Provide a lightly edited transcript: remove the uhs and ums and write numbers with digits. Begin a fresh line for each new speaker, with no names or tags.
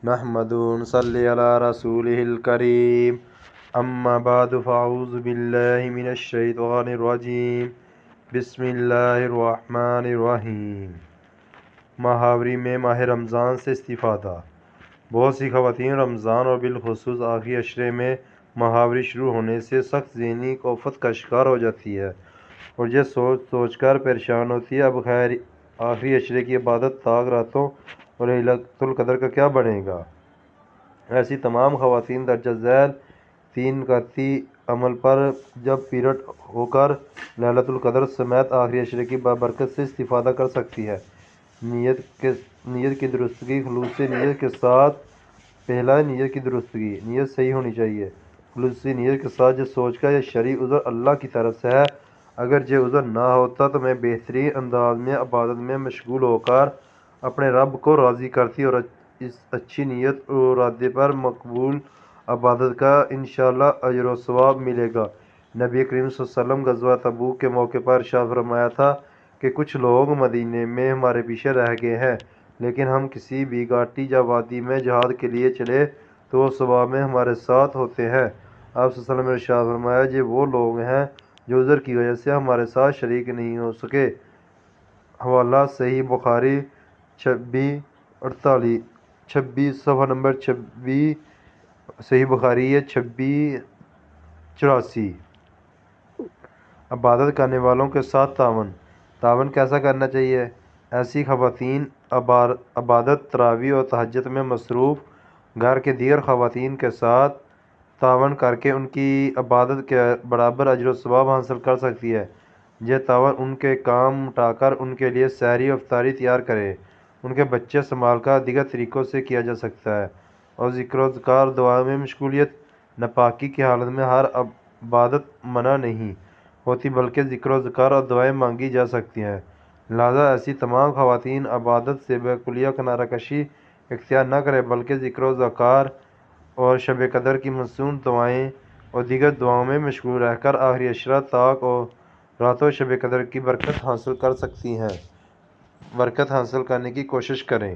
نحمدہ ونصلی علی رسولہ الکریم اما بعد فاعوذ باللہ من الشیطان الرجیم بسم اللہ الرحمن الرحیم۔ محاوری میں ماہ رمضان سے استفادہ۔ بہت سی خواتین رمضان اور بالخصوص آخری عشرے میں محاوری شروع ہونے سے سخت ذہنی کوفت کا شکار ہو جاتی ہے اور یہ سوچ کر پریشان ہوتی ہے اب خیر آخری عشرے کی عبادت طاق راتوں اور لیلۃ القدر کا کیا بنے گا۔ ایسی تمام خواتین درجہ ذیل 3 نکاتی عمل پر جب پیریڈ ہو کر لیلۃ القدر سمیت آخری عشرے کی بابرکت سے استفادہ کر سکتی ہے۔ نیت کی درستگی۔ خلوص نیت کے ساتھ۔ پہلا، نیت کی درستگی۔ نیت صحیح ہونی چاہیے۔ خلوص نیت کے ساتھ یہ سوچ کر یہ شرعی عذر اللہ کی طرف سے ہے، اگر یہ عذر نہ ہوتا تو میں بہترین انداز میں عبادت میں مشغول ہو کر اپنے رب کو راضی کرتی اور اس اچھی نیت اور ارادے پر مقبول عبادت کا انشاءاللہ اجر و ثواب ملے گا۔ نبی کریم صلی اللہ علیہ وسلم غزوہ تبوک کے موقع پر ارشاد فرمایا تھا کہ کچھ لوگ مدینے میں ہمارے پیچھے رہ گئے ہیں، لیکن ہم کسی بھی گھاٹی یا وادی میں جہاد کے لیے چلے تو وہ ثواب میں ہمارے ساتھ ہوتے ہیں۔ آپ صلی اللہ علیہ وسلم نے ارشاد فرمایا، یہ وہ لوگ ہیں جو عذر کی وجہ سے ہمارے ساتھ شریک نہیں ہو سکے۔ حوالہ صحیح بخاری 26 صفحہ نمبر 26، صحیح بخاری ہے 2684۔ عبادت کرنے والوں کے ساتھ تعاون۔ تعاون کیسا کرنا چاہیے؟ ایسی خواتین عبادت، تراویح اور تہجد میں مصروف گھر کے دیگر خواتین کے ساتھ تعاون کر کے ان کی عبادت کے برابر اجر و ثواب حاصل کر سکتی ہے۔ یہ تعاون ان کے کام اٹھا کر ان کے لیے سحری اور افطاری تیار کرے، ان کے بچے سنبھال کر دیگر طریقوں سے کیا جا سکتا ہے، اور ذکر و اذکار دعا میں مشغولیت۔ ناپاکی کی حالت میں ہر عبادت منع نہیں ہوتی بلکہ ذکر و اذکار اور دعائیں مانگی جا سکتی ہیں، لہذا ایسی تمام خواتین عبادت سے بالکلیہ کنارہ کشی اختیار نہ کریں بلکہ ذکر و اذکار اور شب قدر کی مصنون دعائیں اور دیگر دعاؤں میں مشغول رہ کر آخری عشرہ طاق اور راتوں شب قدر کی برکت حاصل کر سکتی ہیں۔ برکت حاصل کرنے کی کوشش کریں۔